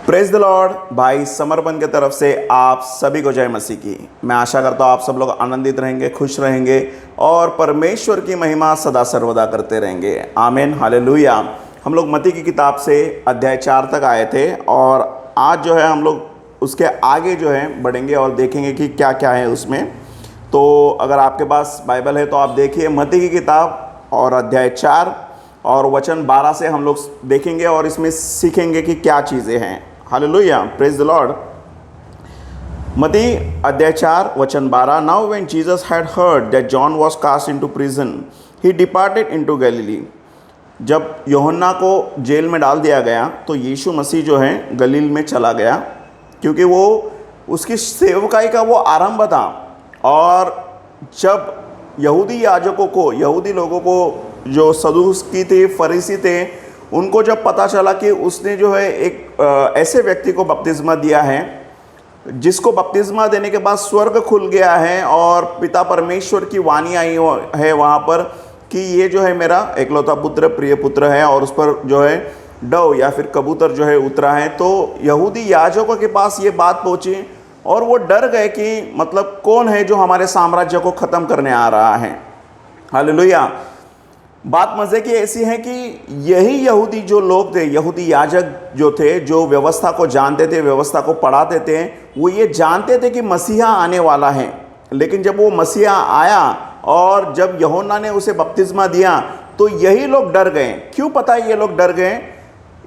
Praise the Lord. भाई समर्पण की तरफ से आप सभी को जय मसीह की। मैं आशा करता हूँ आप सब लोग आनंदित रहेंगे, खुश रहेंगे और परमेश्वर की महिमा सदा सर्वदा करते रहेंगे। आमीन, हालेलुया। हम लोग मत्ती की किताब से अध्याय 4 तक आए थे और आज जो है हम लोग उसके आगे जो है बढ़ेंगे और देखेंगे कि क्या क्या है उसमें। तो अगर आपके पास बाइबल है तो आप देखिए मत्ती की किताब और अध्याय 4 और वचन 12 से हम लोग देखेंगे और इसमें सीखेंगे कि क्या चीज़ें हैं। Hallelujah, praise the lord. मत्ती अध्याय 4 वचन 12। Now when Jesus had heard that John was cast into prison he departed into Galilee. जब यूहन्ना को जेल में डाल दिया गया तो यीशु मसीह जो है गलील में चला गया, क्योंकि वो उसकी सेवकाई का वो आरंभ था। और जब यहूदी याजकों को, यहूदी लोगों को, जो सदूकी थे, फरीसी थे, उनको जब पता चला कि उसने जो है एक ऐसे व्यक्ति को बपतिस्मा दिया है जिसको बपतिस्मा देने के बाद स्वर्ग खुल गया है और पिता परमेश्वर की वाणी आई है वहाँ पर कि ये जो है मेरा एकलौता पुत्र, प्रिय पुत्र है, और उस पर जो है डव या फिर कबूतर जो है उतरा है। तो यहूदी याजकों के पास ये बात पहुँची और वो डर गए कि मतलब कौन है जो हमारे साम्राज्य को ख़त्म करने आ रहा है। हालेलुया। बात मज़े की ऐसी है कि यही यहूदी जो लोग थे, यहूदी याजक जो थे, जो व्यवस्था को जानते थे, व्यवस्था को पढ़ाते थे, वो ये जानते थे कि मसीहा आने वाला है। लेकिन जब वो मसीहा आया और जब यूहन्ना ने उसे बपतिस्मा दिया तो यही लोग डर गए। क्यों पता है ये लोग डर गए?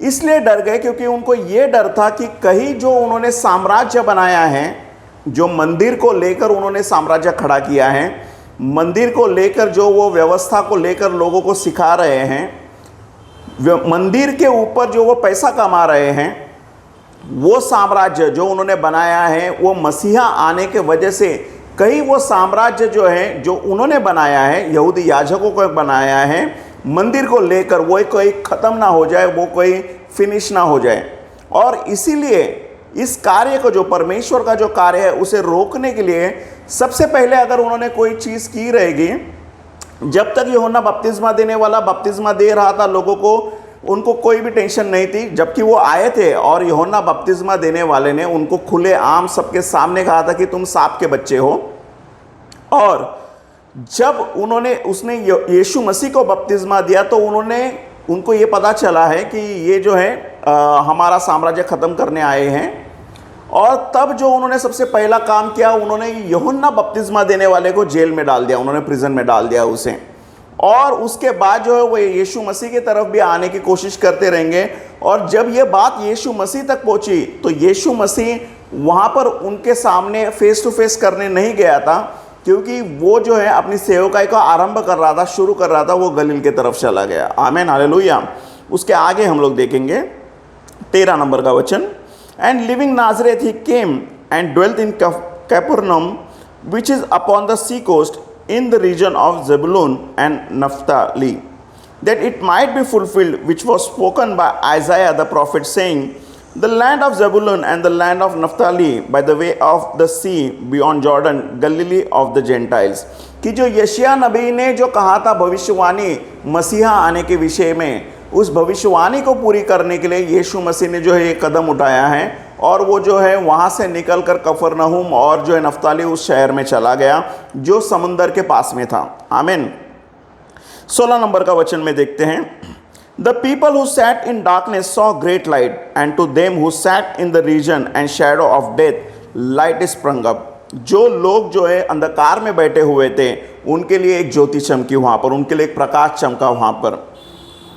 इसलिए डर गए क्योंकि उनको ये डर था कि कहीं जो उन्होंने साम्राज्य बनाया है, जो मंदिर को लेकर उन्होंने साम्राज्य खड़ा किया है, मंदिर को लेकर जो वो व्यवस्था को लेकर लोगों को सिखा रहे हैं, मंदिर के ऊपर जो वो पैसा कमा रहे हैं, वो साम्राज्य जो उन्होंने बनाया है वो मसीहा आने के वजह से कहीं वो साम्राज्य जो है, जो उन्होंने बनाया है, यहूदी याजकों को बनाया है, मंदिर को लेकर वो कोई ख़त्म ना हो जाए, वो कोई फिनिश ना हो जाए। और इसीलिए इस कार्य को, जो परमेश्वर का जो कार्य है, उसे रोकने के लिए सबसे पहले अगर उन्होंने कोई चीज़ की रहेगी, जब तक यूहन्ना बपतिस्मा देने वाला बपतिस्मा दे रहा था लोगों को, उनको कोई भी टेंशन नहीं थी। जबकि वो आए थे और यूहन्ना बपतिस्मा देने वाले ने उनको खुले आम सबके सामने कहा था कि तुम सांप के बच्चे हो। और जब उसने यीशु मसीह को बपतिस्मा दिया तो उनको ये पता चला है कि ये जो है हमारा साम्राज्य ख़त्म करने आए हैं। और तब जो उन्होंने सबसे पहला काम किया, उन्होंने यूहन्ना बपतिस्मा देने वाले को जेल में डाल दिया, उन्होंने प्रिजन में डाल दिया उसे। और उसके बाद जो है वो यीशु मसीह की तरफ भी आने की कोशिश करते रहेंगे। और जब ये बात यीशु मसीह तक पहुंची तो यीशु मसीह वहाँ पर उनके सामने फेस टू फेस करने नहीं गया था, क्योंकि वो जो है अपनी सेवकाई का आरंभ कर रहा था, शुरू कर रहा था, वो गलील की तरफ चला गया। आमीन, हालेलुया। उसके आगे हम लोग देखेंगे 13 नंबर का वचन। And leaving Nazareth he came and dwelt in Capernaum, which is upon the sea coast in the region of Zebulun and Naphtali, that it might be fulfilled which was spoken by Isaiah the prophet, saying, the land of Zebulun and the land of Naphtali by the way of the sea beyond Jordan, Galilee of the Gentiles। कि जो यशायाह नबी ने जो कहा था भविष्यवाणी मसीहा आने के विषय में, उस भविष्यवाणी को पूरी करने के लिए यीशु मसीह ने जो है एक कदम उठाया है और वो जो है वहाँ से निकलकर कफरनहूम और जो है नफ्ताली उस शहर में चला गया जो समुंदर के पास में था। आमीन। 16 नंबर का वचन में देखते हैं। The people who sat in darkness saw great light, and to them who sat in the region and shadow of death light sprung up. जो लोग जो है अंधकार में बैठे हुए थे उनके लिए एक ज्योति चमकी वहाँ पर, उनके लिए एक प्रकाश चमका वहाँ पर।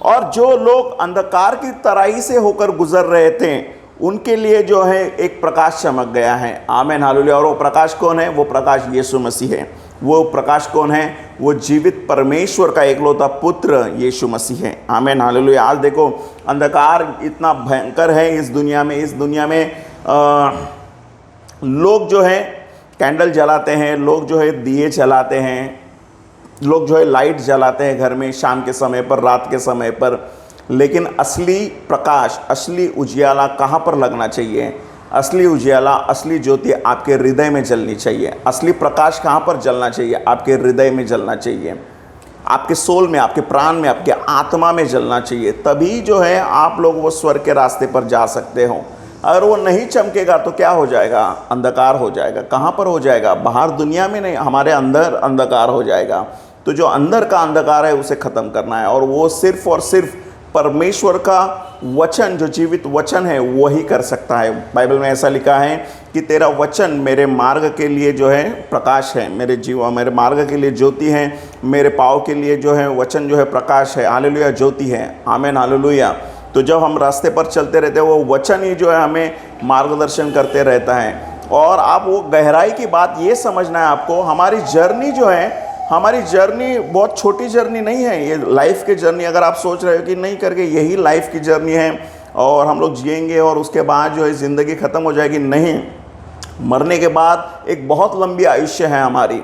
और जो लोग अंधकार की तराई से होकर गुजर रहे थे उनके लिए जो है एक प्रकाश चमक गया है। आमीन, हालेलुया। और वो प्रकाश कौन है? वो प्रकाश यीशु मसीह है। वो प्रकाश कौन है? वो जीवित परमेश्वर का एकलौता पुत्र यीशु मसीह है। आमीन, हालेलुया। आज देखो अंधकार इतना भयंकर है इस दुनिया में लोग जो है कैंडल जलाते हैं, लोग जो है दिए जलाते हैं, लोग जो है लाइट जलाते हैं घर में शाम के समय पर, रात के समय पर। लेकिन असली प्रकाश, असली उजियाला कहाँ पर लगना चाहिए? असली उजियाला, असली ज्योति आपके हृदय में जलनी चाहिए। असली प्रकाश कहाँ पर जलना चाहिए? आपके हृदय में जलना चाहिए, आपके सोल में, आपके प्राण में, आपके आत्मा में जलना चाहिए। तभी जो है आप लोग वो स्वर्ग के रास्ते पर जा सकते हो। अगर वो नहीं चमकेगा तो क्या हो जाएगा? अंधकार हो जाएगा। कहाँ पर हो जाएगा? बाहर दुनिया में नहीं, हमारे अंदर अंधकार हो जाएगा। तो जो अंदर का अंधकार है उसे ख़त्म करना है, और वो सिर्फ और सिर्फ परमेश्वर का वचन, जो जीवित वचन है, वही कर सकता है। बाइबल में ऐसा लिखा है कि तेरा वचन मेरे मार्ग के लिए जो है प्रकाश है, मेरे मार्ग के लिए ज्योति है, मेरे पाँव के लिए जो है वचन जो है प्रकाश है। हालेलुया, ज्योति है। आमीन, हालेलुया। तो जब हम रास्ते पर चलते रहते हैं, वो वचन ही जो है हमें मार्गदर्शन करते रहता है। और आप वो गहराई की बात ये समझना है आपको, हमारी जर्नी जो है, हमारी जर्नी बहुत छोटी जर्नी नहीं है। ये लाइफ की जर्नी, अगर आप सोच रहे हो कि नहीं करके यही लाइफ की जर्नी है और हम लोग जिएंगे और उसके बाद जो है ज़िंदगी ख़त्म हो जाएगी, नहीं। मरने के बाद एक बहुत लंबी आयुष्य है हमारी,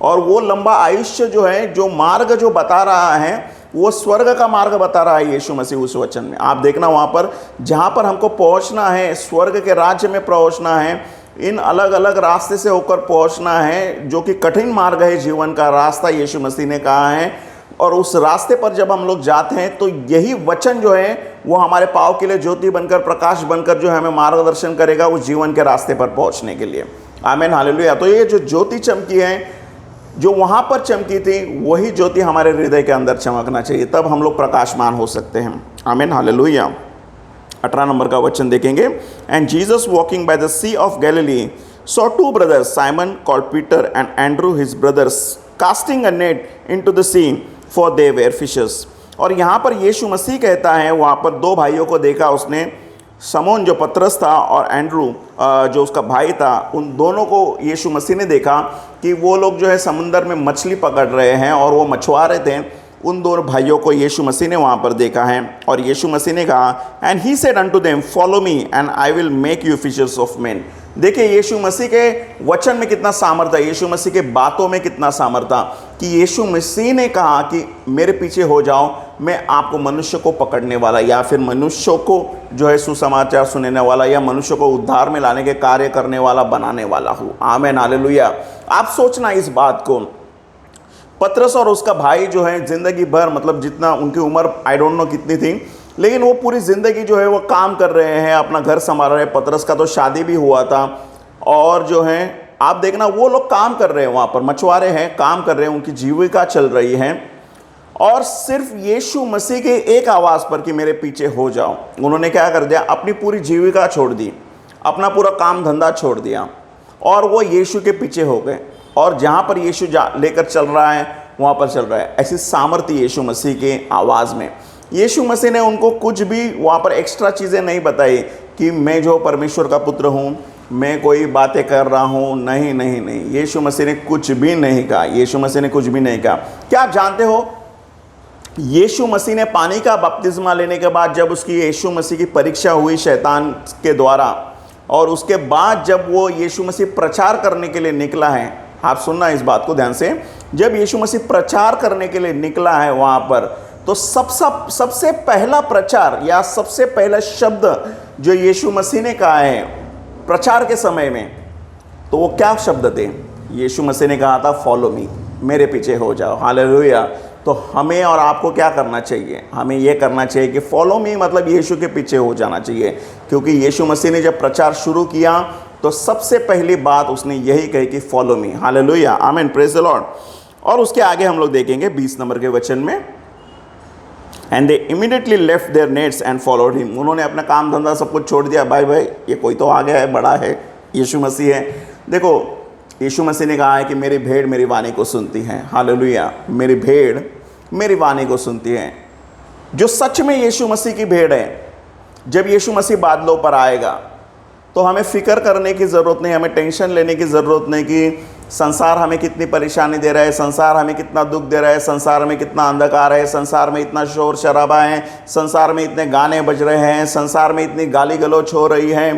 और वो लंबा आयुष्य जो है, जो मार्ग जो बता रहा है, वो स्वर्ग का मार्ग बता रहा है यीशु मसीह उस वचन में। आप देखना वहाँ पर जहाँ पर हमको पहुँचना है, स्वर्ग के राज्य में पहुँचना है, इन अलग अलग रास्ते से होकर पहुँचना है, जो कि कठिन मार्ग है, जीवन का रास्ता यीशु मसीह ने कहा है। और उस रास्ते पर जब हम लोग जाते हैं तो यही वचन जो है वो हमारे पाँव के लिए ज्योति बनकर, प्रकाश बनकर जो है हमें मार्गदर्शन करेगा उस जीवन के रास्ते पर पहुँचने के लिए। आमीन, हालेलुया। तो ये जो ज्योति चमकी है, जो वहाँ पर चमकी थी, वही ज्योति हमारे हृदय के अंदर चमकना चाहिए, तब हम लोग प्रकाशमान हो सकते हैं। आमीन, हालेलुया। 18 नंबर का वचन देखेंगे। And Jesus walking by the sea of Galilee saw two brothers, Simon called Peter and Andrew his brothers, casting a net into the sea for they were fishers. और यहाँ पर यीशु मसीह कहता है, वहाँ पर दो भाइयों को देखा उसने, समोन जो पतरस था और एंड्रू जो उसका भाई था, उन दोनों को यीशु मसीह ने देखा कि वो लोग जो है समुंदर में मछली पकड़ रहे हैं और वो मछुआरे थे। उन दोनों भाइयों को यीशु मसीह ने वहाँ पर देखा है, और यीशु मसीह ने कहा, and he said unto them follow me and I will make you fishers of men. देखिए यीशु मसीह के वचन में कितना सामर्थ्य है, यीशु मसीह के बातों में कितना सामर्थ्य कि यीशु मसीह ने कहा कि मेरे पीछे हो जाओ, मैं आपको मनुष्य को पकड़ने वाला, या फिर मनुष्यों को जो है सुसमाचार सुनाने वाला, या मनुष्य को उद्धार में लाने के कार्य करने वाला बनाने वाला हूँ। आमीन, हालेलुया। आप सोचना इस बात को, पतरस और उसका भाई जो है ज़िंदगी भर, मतलब जितना उनकी उम्र आई डोंट नो कितनी थी, लेकिन वो पूरी ज़िंदगी जो है वो काम कर रहे हैं, अपना घर संभाल रहे हैं। पतरस का तो शादी भी हुआ था, और जो है आप देखना वो लोग काम कर रहे हैं, वहाँ पर मछुआरे हैं, काम कर रहे हैं, उनकी जीविका चल रही है। और सिर्फ यीशु मसीह के एक आवाज़ पर कि मेरे पीछे हो जाओ, उन्होंने क्या कर दिया? अपनी पूरी जीविका छोड़ दी, अपना पूरा काम धंधा छोड़ दिया, और वो यीशु के पीछे हो गए। और जहाँ पर यीशु लेकर चल रहा है वहाँ पर चल रहा है। ऐसी सामर्थ्य यीशु मसीह के आवाज़ में। यीशु मसीह ने उनको कुछ भी वहाँ पर एक्स्ट्रा चीज़ें नहीं बताई कि मैं जो परमेश्वर का पुत्र हूँ, मैं कोई बातें कर रहा हूँ, नहीं नहीं नहीं, यीशु मसीह ने कुछ भी नहीं कहा। यीशु मसीह ने कुछ भी नहीं कहा। क्या आप जानते हो, यीशु मसीह ने पानी का बपतिस्मा लेने के बाद जब उसकी यीशु मसीह की परीक्षा हुई शैतान के द्वारा, और उसके बाद जब वो यीशु मसीह प्रचार करने के लिए निकला है, आप सुनना इस बात को ध्यान से, जब यीशु मसीह प्रचार करने के लिए निकला है वहाँ पर, तो सबसे पहला प्रचार या सबसे पहला शब्द जो यीशु मसीह ने कहा है प्रचार के समय में, तो वो क्या शब्द थे? यीशु मसीह ने कहा था फॉलो मी, मेरे पीछे हो जाओ। हालेलुया। तो हमें और आपको क्या करना चाहिए? हमें ये करना चाहिए कि फॉलो मी, मतलब यीशु के पीछे हो जाना चाहिए। क्योंकि यीशु मसीह ने जब प्रचार शुरू किया तो सबसे पहली बात उसने यही कही कि फॉलो मी। हालेलुया, आमीन, प्रेज द लॉर्ड। और उसके आगे हम लोग देखेंगे 20 नंबर के वचन में, and they immediately left their nets and followed him. उन्होंने अपना काम धंधा सब कुछ छोड़ दिया। भाई ये कोई तो आ गया है, बड़ा है, यीशु मसीह है। देखो यीशु मसीह ने कहा है कि मेरी भेड़ मेरी वाणी को सुनती है। हालेलुया, मेरी भेड़ मेरी वाणी को सुनती है। जो सच में यीशु मसीह की भेड़ है, जब यीशु मसीह बादलों पर आएगा तो हमें फिक्र करने की ज़रूरत नहीं, हमें टेंशन लेने की ज़रूरत नहीं कि संसार हमें कितनी परेशानी दे रहा है, संसार हमें कितना दुख दे रहा है, संसार में कितना अंधकार है, संसार में इतना शोर शराबा है, संसार में इतने गाने बज रहे हैं, संसार में इतनी गाली गलौच हो रही है।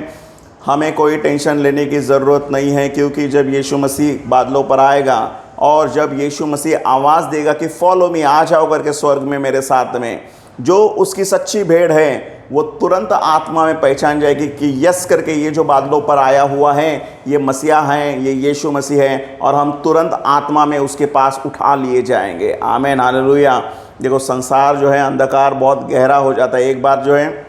हमें कोई टेंशन लेने की ज़रूरत नहीं है, क्योंकि जब यीशु मसीह बादलों पर आएगा और जब यीशु मसीह आवाज़ देगा कि फॉलो मी, आ जाओ करके स्वर्ग में मेरे साथ में, जो उसकी सच्ची भेड़ है वो तुरंत आत्मा में पहचान जाएगी कि यस करके ये जो बादलों पर आया हुआ है ये मसीहा है, ये यीशु मसीह है, और हम तुरंत आत्मा में उसके पास उठा लिए जाएंगे। आमीन, हालेलुया। देखो संसार जो है, अंधकार बहुत गहरा हो जाता है। एक बार जो है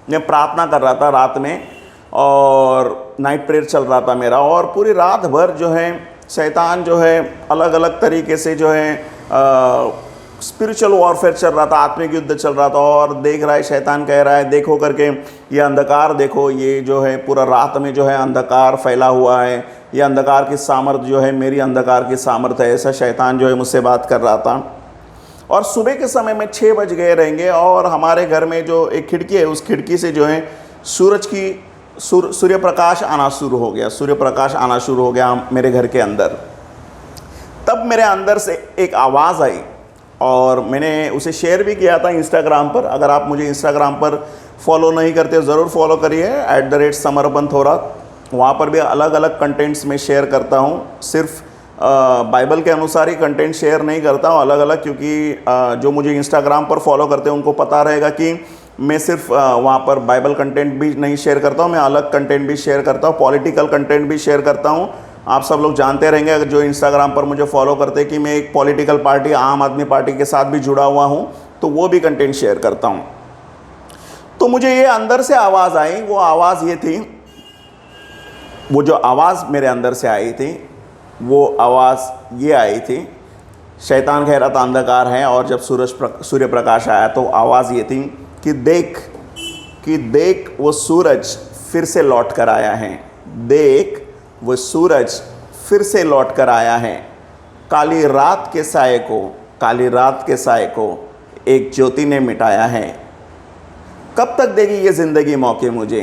मैं प्रार्थना कर रहा था रात में, और नाइट प्रेयर चल रहा था मेरा, और पूरी रात भर जो है शैतान जो है अलग अलग तरीके से जो है स्पिरिचुअल वॉरफेयर चल रहा था, आत्मिक युद्ध चल रहा था। और देख रहा है, शैतान कह रहा है देखो करके, ये अंधकार देखो, ये जो है पूरा रात में जो है अंधकार फैला हुआ है, ये अंधकार की सामर्थ जो है मेरी अंधकार की सामर्थ है, ऐसा शैतान जो है मुझसे बात कर रहा था। और सुबह के समय में 6 बज गए रहेंगे, और हमारे घर में जो एक खिड़की है, उस खिड़की से जो है सूर्य प्रकाश आना शुरू हो गया, सूर्य प्रकाश आना शुरू हो गया मेरे घर के अंदर। तब मेरे अंदर से एक आवाज़ आई, और मैंने उसे शेयर भी किया था इंस्टाग्राम पर। अगर आप मुझे इंस्टाग्राम पर फॉलो नहीं करते ज़रूर फॉलो करिए, @समर्पण थोरात। वहाँ पर भी अलग अलग कंटेंट्स में शेयर करता हूँ, सिर्फ बाइबल के अनुसार ही कंटेंट शेयर नहीं करता हूँ, अलग अलग, क्योंकि जो मुझे इंस्टाग्राम पर फॉलो करते हैं उनको पता रहेगा कि मैं सिर्फ वहाँ पर बाइबल कंटेंट भी नहीं शेयर करता हूँ, मैं अलग कंटेंट भी शेयर करता हूँ, पॉलिटिकल कंटेंट भी शेयर करता हूँ। आप सब लोग जानते रहेंगे, अगर जो इंस्टाग्राम पर मुझे फॉलो करते हैं, कि मैं एक पॉलिटिकल पार्टी आम आदमी पार्टी के साथ भी जुड़ा हुआ हूँ, तो वो भी कंटेंट शेयर करता हूँ। तो मुझे ये अंदर से आवाज़ आई, वो आवाज़ ये थी, वो जो आवाज़ मेरे अंदर से आई थी, वो आवाज़ ये आई थी। शैतान कह रहा था अंधकार है, और जब सूर्य प्रकाश आया तो आवाज़ ये थी कि देख वो सूरज फिर से लौट कर आया है, देख वो सूरज फिर से लौट कर आया है, काली रात के साए को एक ज्योति ने मिटाया है। कब तक देगी ये ज़िंदगी मौके मुझे,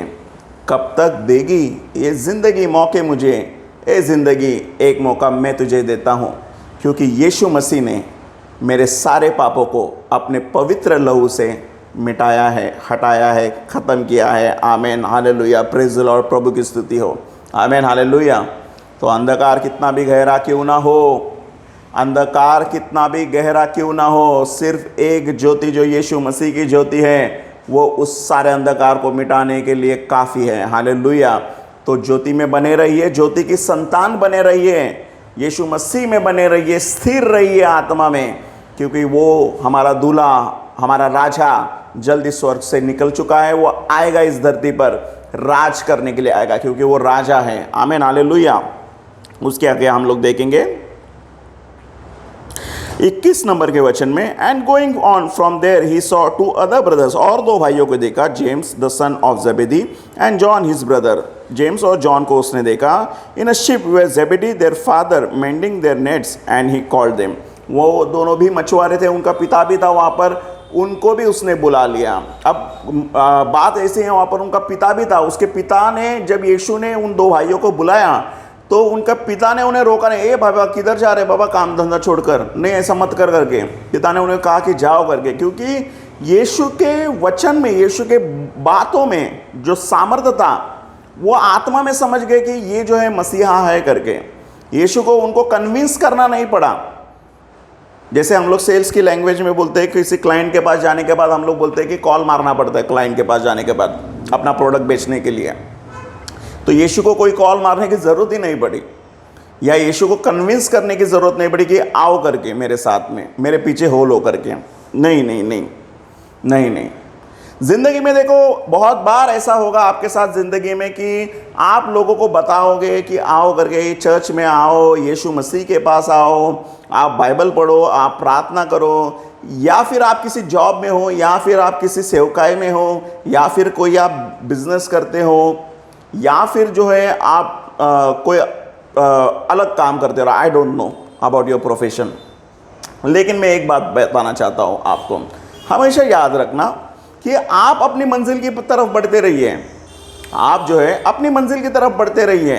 कब तक देगी ये ज़िंदगी मौके मुझे, ए ज़िंदगी एक मौका मैं तुझे देता हूँ, क्योंकि यीशु मसीह ने मेरे सारे पापों को अपने पवित्र लहू से मिटाया है, हटाया है, ख़त्म किया है। आमेन, हालेलुया, प्रेज़ द लॉर्ड, प्रभु की स्तुति हो। आमेन, हालेलुया। तो अंधकार कितना भी गहरा क्यों ना हो, अंधकार कितना भी गहरा क्यों ना हो, सिर्फ एक ज्योति जो यीशु मसीह की ज्योति है, वो उस सारे अंधकार को मिटाने के लिए काफ़ी है। हालेलुया। तो ज्योति में बने रहिए, ज्योति की संतान बने रहिए, यीशु मसीह में बने रहिए, स्थिर रहिए आत्मा में, क्योंकि वो हमारा दूल्हा, हमारा राजा जल्दी स्वर्ग से निकल चुका है। वो आएगा इस धरती पर राज करने के लिए आएगा, क्योंकि वो राजा है। आमीन, हालेलुया। उसके आगे हम लोग देखेंगे 21 नंबर के वचन में, and going on from there he saw 2 other brothers, और 2 भाइयों को देखा, James the son of Zebedee and John his brother, James और जॉन को उसने देखा, in a ship where Zebedee their father mending their nets and he called them. वो दोनों भी मछुआरे थे, उनका पिता भी था वहाँ पर, उनको भी उसने बुला लिया। अब बात ऐसी है, वहाँ पर उनका पिता भी था। उसके पिता ने, जब यीशु ने उन 2 भाइयों को बुलाया, तो उनका पिता ने उन्हें रोका नहीं, ए बाबा किधर जा रहे बाबा, काम धंधा छोड़कर, नहीं ऐसा मत कर करके। पिता ने उन्हें कहा कि जाओ करके, क्योंकि यीशु के वचन में, यीशु के बातों में जो सामर्थ्य था, वो आत्मा में समझ गए कि ये जो है मसीहा है करके। यीशु को उनको कन्विंस करना नहीं पड़ा। जैसे हम लोग सेल्स की लैंग्वेज में बोलते हैं, किसी क्लाइंट के पास जाने के बाद हम लोग बोलते हैं कि कॉल मारना पड़ता है क्लाइंट के पास जाने के बाद अपना प्रोडक्ट बेचने के लिए। तो यीशु को कोई कॉल मारने की ज़रूरत ही नहीं पड़ी, या यीशु को कन्विंस करने की ज़रूरत नहीं पड़ी कि आओ करके मेरे साथ में, मेरे पीछे हो लो करके। नहीं नहीं नहीं नहीं नहीं। ज़िंदगी में देखो, बहुत बार ऐसा होगा आपके साथ ज़िंदगी में कि आप लोगों को बताओगे कि आओ करके, चर्च में आओ, यीशु मसीह के पास आओ, आप बाइबल पढ़ो, आप प्रार्थना करो, या फिर आप किसी जॉब में हो, या फिर आप किसी सेवकाई में हो, या फिर कोई आप बिजनेस करते हो, या फिर जो है आप कोई अलग काम करते हो। I don't know about your profession, लेकिन मैं एक बात बताना चाहता हूँ आपको, हमेशा याद रखना कि आप अपनी मंजिल की तरफ बढ़ते रहिए। आप जो है अपनी मंजिल की तरफ बढ़ते रहिए।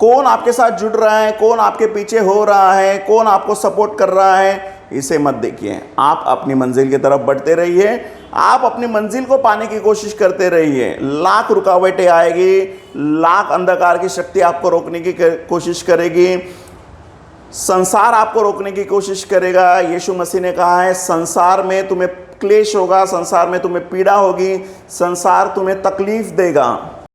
कौन आपके साथ जुड़ रहा है, कौन आपके पीछे हो रहा है, कौन आपको सपोर्ट कर रहा है, इसे मत देखिए। आप अपनी मंजिल की तरफ बढ़ते रहिए, आप अपनी मंजिल को पाने की कोशिश करते रहिए। लाख रुकावटें आएगी, लाख अंधकार की शक्ति आपको रोकने की कोशिश करेगी, संसार आपको रोकने की कोशिश करेगा। यीशु मसीह ने कहा है, संसार में तुम्हें क्लेश होगा, संसार में तुम्हें पीड़ा होगी, संसार तुम्हें तकलीफ देगा,